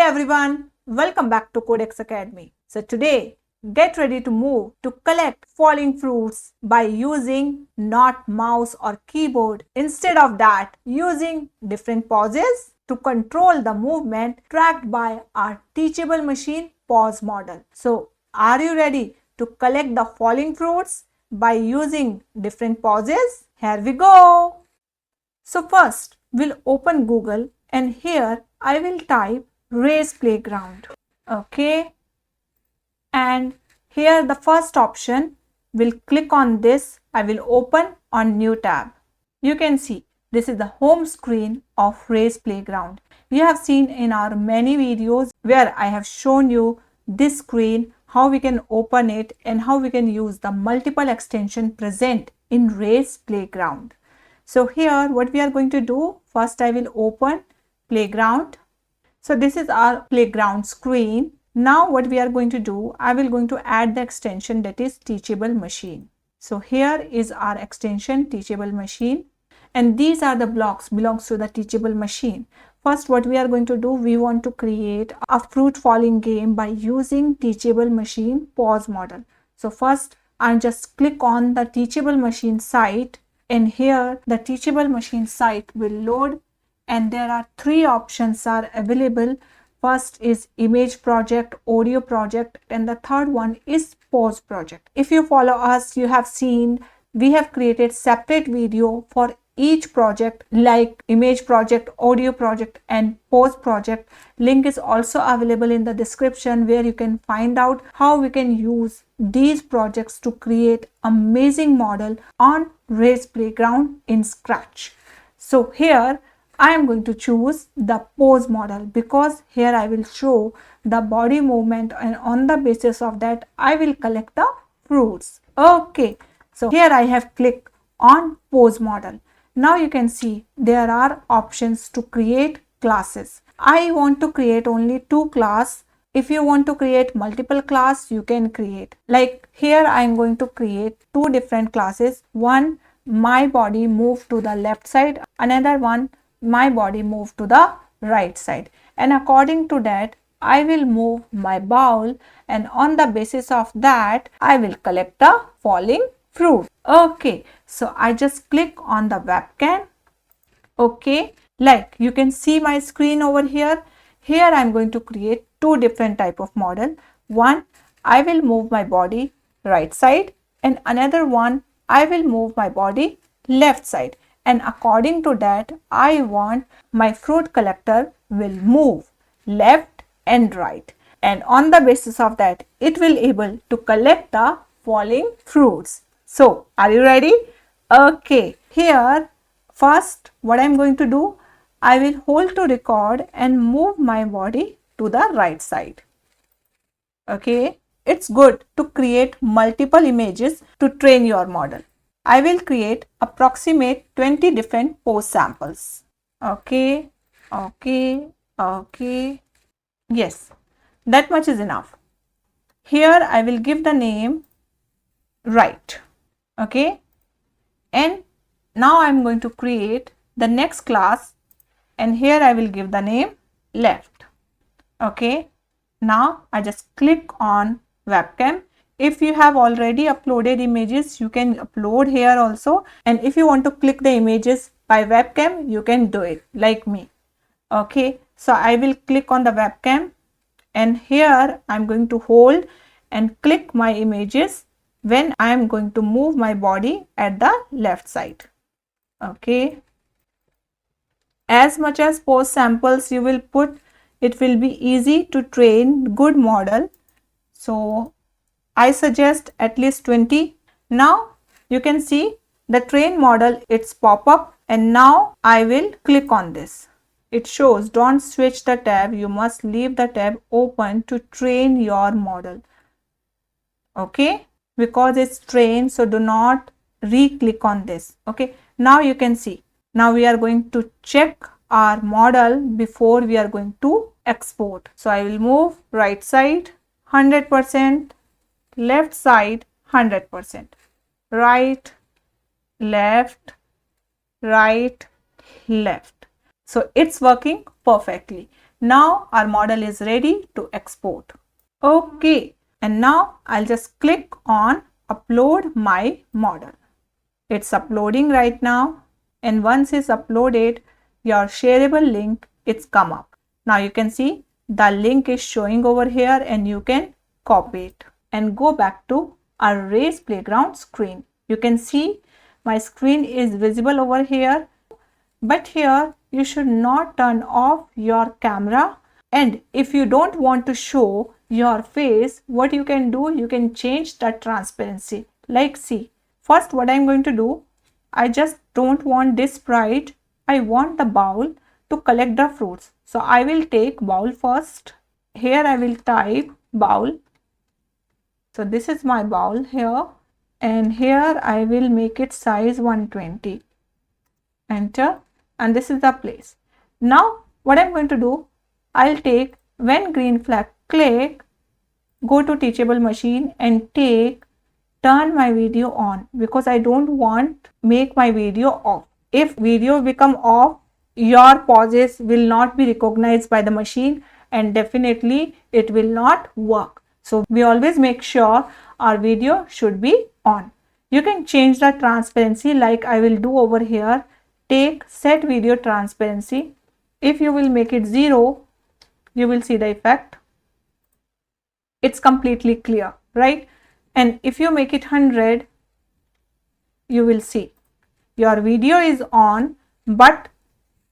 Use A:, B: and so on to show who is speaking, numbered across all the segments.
A: everyone, welcome back to Kodex Academy. So today, get ready to move to collect falling fruits by using not mouse or keyboard. Instead of that, using different pauses to control the movement tracked by our teachable machine pause model. So are you ready to collect the falling fruits by using different pauses? Here we go. So first, we'll open Google and here I will type race playground. Okay. And here the first option, we'll click on this. I will open on new tab. You can see this is the home screen of race playground. You have seen in our many videos where I have shown you this screen, how we can open it and how we can use the multiple extension present in race playground. So here what we are going to do, first I will open playground. So this is our playground screen. Now what we are going to do, I will going to add the extension that is teachable machine. So here is our extension teachable machine and these are the blocks belongs to the teachable machine. First what we are going to do, we want to create a fruit falling game by using teachable machine pause model. So first I just click on the teachable machine site and here the teachable machine site will load and there are three options are available. First is image project, audio project and the third one is pause project. If you follow us, you have seen we have created separate video for each project like image project, audio project and pause project. Link is also available in the description where you can find out how we can use these projects to create amazing model on race playground in Scratch. So here I am going to choose the pose model because here I will show the body movement and on the basis of that I will collect the fruits. Okay, so here I have clicked on pose model. Now you can see there are options to create classes. I want to create only two class. If you want to create multiple class, you can create. Like here I am going to create two different classes. One, my body move to the left side. Another one, my body move to the right side, and according to that I will move my bowl and on the basis of that I will collect the falling fruit. Okay, so I just click on the webcam. Okay, like you can see my screen over here. Here I am going to create two different type of model. One, I will move my body right side and another one I will move my body left side. And according to that, I want my fruit collector will move left and right. And on the basis of that, it will able to collect the falling fruits. So, are you ready? Okay, here first what I am going to do, I will hold to record and move my body to the right side. Okay, it's good to create multiple images to train your model. I will create approximate 20 different pose samples. Okay, okay, okay. Yes, that much is enough. Here I will give the name right. Okay, and now I am going to create the next class and here I will give the name left. Okay, now I just click on webcam. If you have already uploaded images, you can upload here also. And if you want to click the images by webcam, you can do it like me. Okay, so I will click on the webcam and here I'm going to hold and click my images when I am going to move my body at the left side. Okay, as much as pose samples you will put, it will be easy to train good model. So I suggest at least 20. Now you can see the train model, it's pop up and now I will click on this. It shows don't switch the tab, you must leave the tab open to train your model. Okay, because it's trained, so do not re-click on this. Okay, now you can see. Now we are going to check our model before we are going to export. So I will move right side 100%. Left side 100%, right, left, right, left. So it's working perfectly. Now our model is ready to export. Okay, and now I'll just click on upload my model. It's uploading right now, and once it's uploaded, your shareable link it's come up. Now you can see the link is showing over here and you can copy it and go back to our race playground screen. You can see my screen is visible over here, but here you should not turn off your camera. And if you don't want to show your face, what you can do, you can change the transparency. Like see, first what I'm going to do, I just don't want this sprite. I want the bowl to collect the fruits. So I will take bowl first. Here I will type bowl. So this is my bowl here, and here I will make it size 120. Enter, and this is the place. Now what I'm going to do, I'll take when green flag click, go to teachable machine and take turn my video on, because I don't want make my video off. If video become off, your pauses will not be recognized by the machine and definitely it will not work. So we always make sure our video should be on. You can change the transparency like I will do over here. Take set video transparency. If you will make it 0, you will see the effect. It's completely clear, right? And if you make it 100, you will see your video is on, but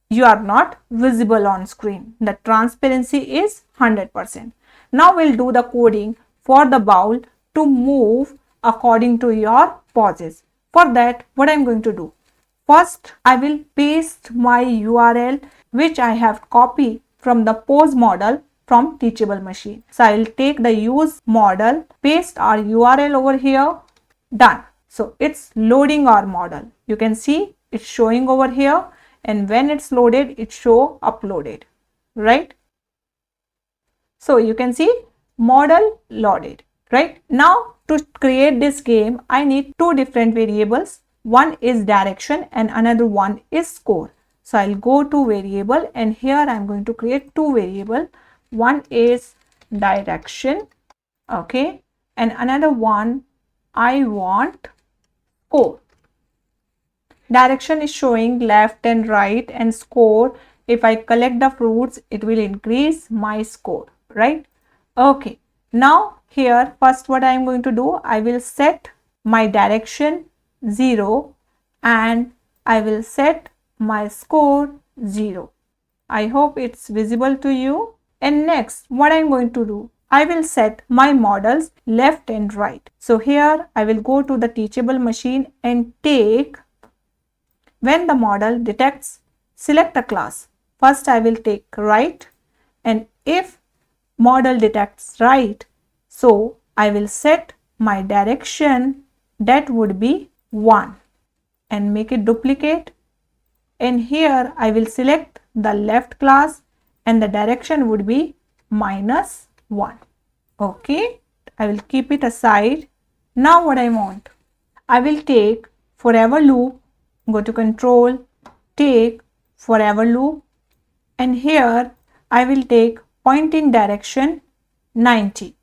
A: you are not visible on screen. The transparency is 100%. Now we'll do the coding for the bowl to move according to your pauses. For that, what I'm going to do, first I will paste my URL which I have copied from the pose model from teachable machine. So I will take the use model, paste our URL over here, done. So it's loading our model. You can see it's showing over here, and when it's loaded, it show uploaded, right? So you can see model loaded, right? Now to create this game, I need two different variables. One is direction and another one is score. So I'll go to variable, and here I'm going to create two variables. One is direction, okay, and another one I want score. Direction is showing left and right, and score, if I collect the fruits, it will increase my score, right? Okay, now here first what I am going to do, I will set my direction 0 and I will set my score 0. I hope it's visible to you. And next what I'm going to do, I will set my models left and right. So here I will go to the teachable machine and take when the model detects, select a class. First I will take right, and if model detects right, so I will set my direction, that would be 1, and make it duplicate, and here I will select the left class and the direction would be -1. Okay, I will keep it aside. Now what I want, I will take forever loop, go to control, take forever loop, and here I will take pointing direction 90.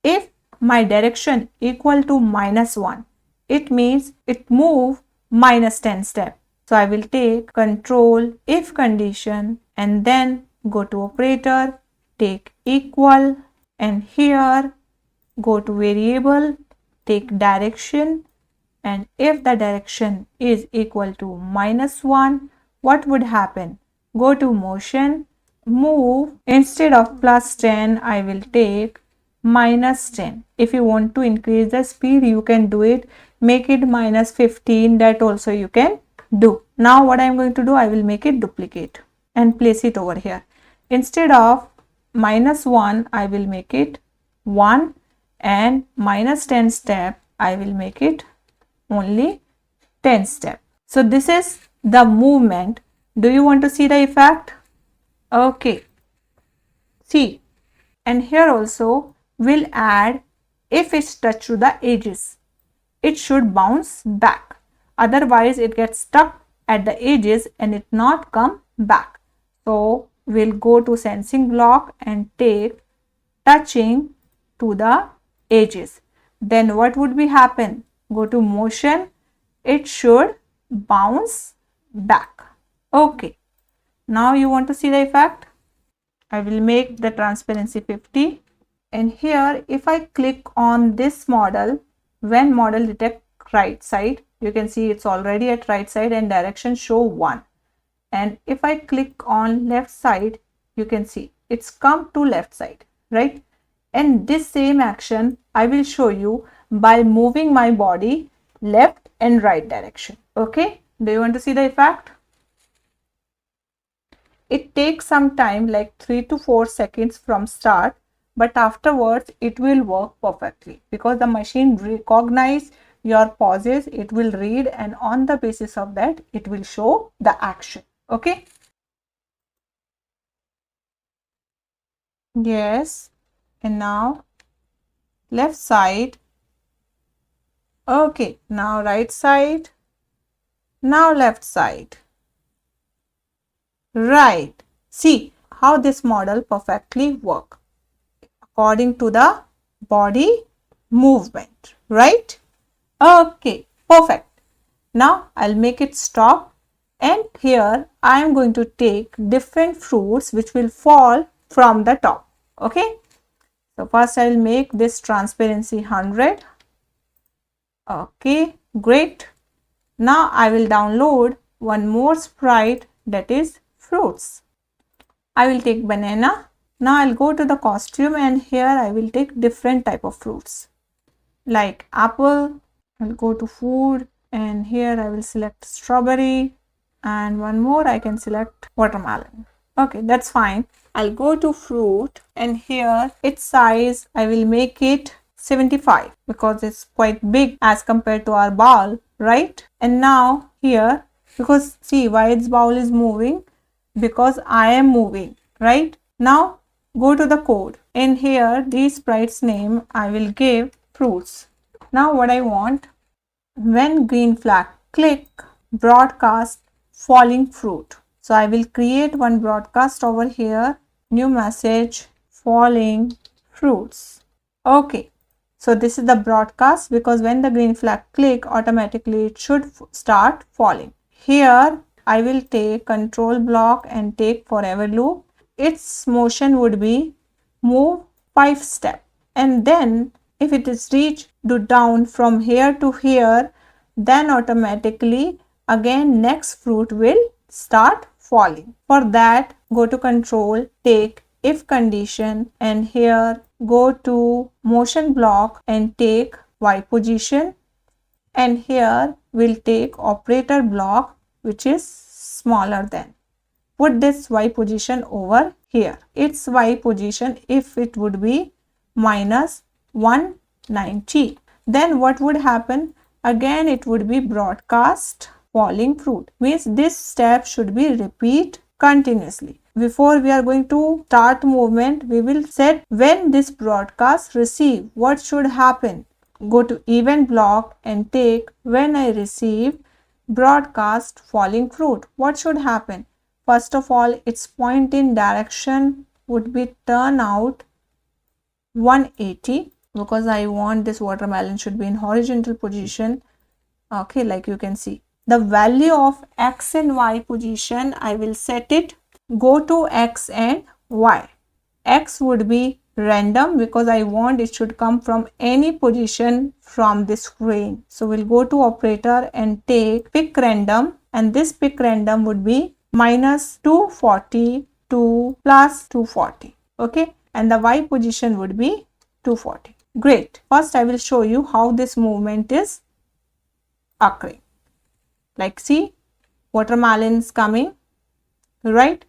A: If my direction equal to -1, it means it move -10 step. So I will take control if condition and then go to operator, take equal, and here go to variable, take direction, and if the direction is equal to -1, what would happen? Go to motion, move, instead of +10, I will take -10. If you want to increase the speed, you can do it. Make it -15, that also you can do. Now what I am going to do, I will make it duplicate and place it over here. Instead of -1, I will make it 1, and -10 step, I will make it only 10 step. So this is the movement. Do you want to see the effect? Okay, see, and here also we'll add if it's touched to the edges, it should bounce back. Otherwise it gets stuck at the edges and it not come back. So we'll go to sensing block and take touching to the edges. Then what would be happen? Go to motion, it should bounce back. Okay, now you want to see the effect. I will make the transparency 50, and here if I click on this model, when model detect right side, you can see it's already at right side and direction show 1. And if I click on left side, you can see it's come to left side, right? And this same action I will show you by moving my body left and right direction. Okay, do you want to see the effect? It takes some time, like 3 to 4 seconds from start, but afterwards it will work perfectly because the machine recognize your pauses, it will read, and on the basis of that it will show the action. Okay, yes, and now left side. Okay, now right side, now left side. Right, see how this model perfectly work according to the body movement, right? Okay, perfect. Now I'll make it stop, and here I am going to take different fruits which will fall from the top. Okay, so first I will make this transparency 100. Okay, great. Now I will download one more sprite, that is fruits. I will take banana. Now I'll go to the costume, and here I will take different type of fruits like apple. I'll go to food, and here I will select strawberry, and one more I can select watermelon. Okay, that's fine. I'll go to fruit, and here its size I will make it 75 because it's quite big as compared to our bowl, right? And now here, because see why its bowl is moving, because I am moving, right? Now go to the code, and here these sprites name I will give fruits. Now what I want, when green flag click, broadcast falling fruit. So I will create one broadcast over here, new message, falling fruits. Okay, so this is the broadcast because when the green flag click, automatically it should start falling. Here I will take control block and take forever loop. Its motion would be move 5 step, and then if it is reached to down from here to here, then automatically again next fruit will start falling. For that, go to control, take if condition, and here go to motion block and take Y position, and here we'll take operator block which is smaller than. Put this Y position over here. Its Y position, if it would be minus 190, then what would happen? Again it would be broadcast falling fruit. Means this step should be repeat continuously. Before we are going to start movement, we will set when this broadcast receive, what should happen. Go to event block and take when I receive broadcast falling fruit. What should happen? First of all, its point in direction would be turn out 180 because I want this watermelon should be in horizontal position. Okay, like you can see. The value of X and Y position, I will set it. Go to X and Y. X would be random because I want it should come from any position from this screen. So we'll go to operator and take pick random, and this pick random would be minus 240 to plus 240. Okay, and the Y position would be 240. Great. First I will show you how this movement is occurring. Like see, watermelon is coming, right?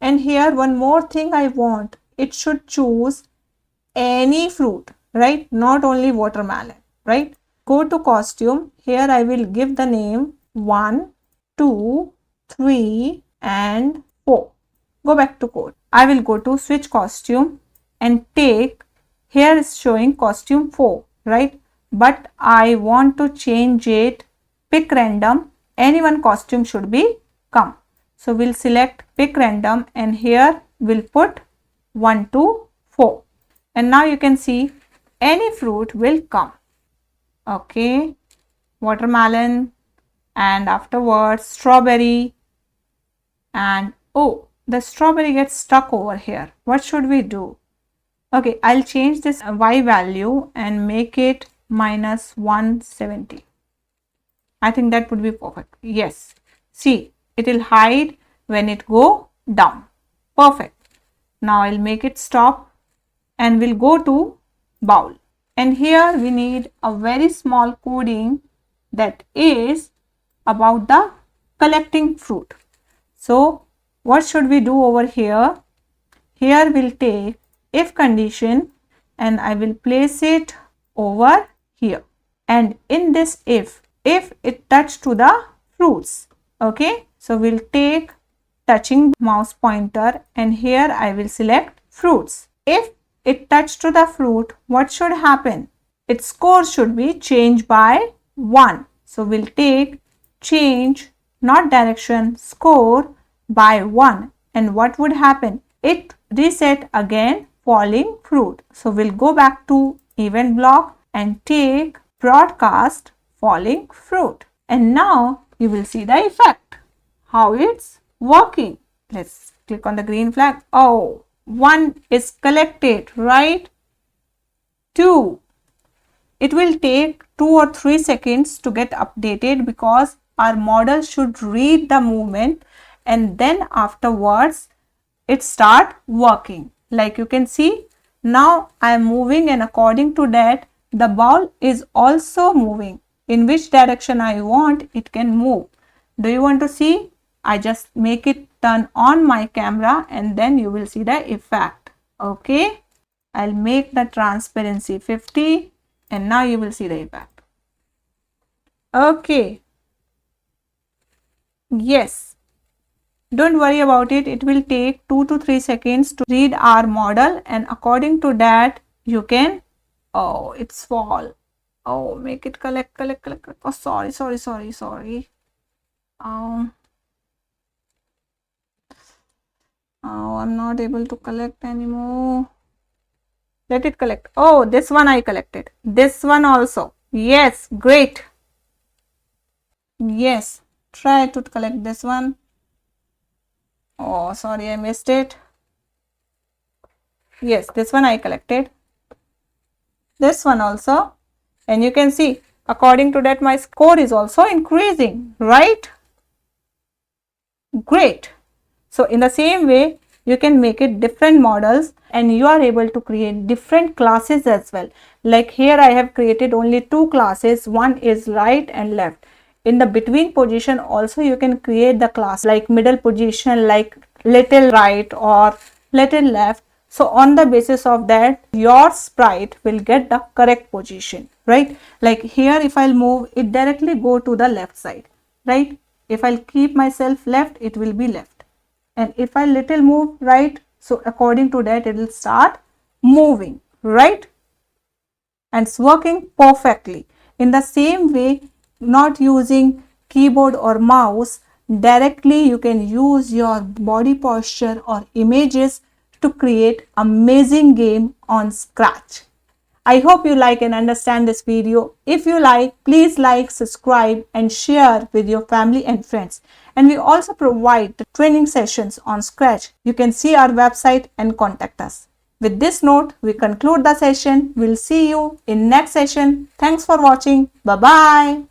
A: And here one more thing I want, it should choose any fruit, right? Not only watermelon, right? Go to costume. Here I will give the name 1, 2, 3 and 4. Go back to code. I will go to switch costume and take, here is showing costume 4, right? But I want to change it, pick random, any one costume should be come. So we'll select pick random and here we'll put 1 to 4. And now you can see any fruit will come. Okay, watermelon, and afterwards strawberry, and oh, the strawberry gets stuck over here. What should we do? Okay, I'll change this y value and make it minus 170. I think that would be perfect. Yes, see, it will hide when it go down. Perfect. Now I'll make it stop and we'll go to bowl. And here we need a very small coding that is about the collecting fruit. So what should we do over here? Here we'll take if condition and I will place it over here. And in this if it touch to the fruits. Okay, so we'll take touching mouse pointer and here I will select fruits. If it touch to the fruit, what should happen? Its score should be changed by 1. So we'll take change, not direction, score by 1. And what would happen? It reset again falling fruit. So we'll go back to event block and take broadcast falling fruit. And now you will see the effect, how it's working. Let's click on the green flag. Oh, 1 is collected, right? 2. It will take 2 or 3 seconds to get updated because our model should read the movement and then afterwards it start working. Like you can see, now I am moving and according to that the ball is also moving. In which direction I want, it can move. Do you want to see? I just make it turn on my camera and then you will see the effect. Okay, I'll make the transparency 50 and now you will see the effect. Okay, yes, don't worry about it. It will take 2 to 3 seconds to read our model and according to that you can, oh, it's fall. Oh, make it collect. Oh, sorry. Oh, I'm not able to collect anymore. Let it collect. Oh, this one I collected. This one also. Yes, great. Yes, try to collect this one. Oh, sorry, I missed it. Yes, this one I collected. This one also. And you can see, according to that, my score is also increasing, right? Great. So in the same way, you can make it different models and you are able to create different classes as well. Like here I have created only 2 classes. One is right and left. In the between position also you can create the class like middle position, like little right or little left. So on the basis of that, your sprite will get the correct position, right? Like here if I'll move, it directly go to the left side, right? If I'll keep myself left, it will be left. And if I little move right, so according to that, it will start moving, right? And it's working perfectly. In the same way, not using keyboard or mouse, directly you can use your body posture or images to create amazing game on Scratch. I hope you like and understand this video. If you like, please like, subscribe and share with your family and friends. And we also provide the training sessions on Scratch. You can see our website and contact us. With this note, we conclude the session. We'll see you in next session. Thanks for watching. Bye-bye.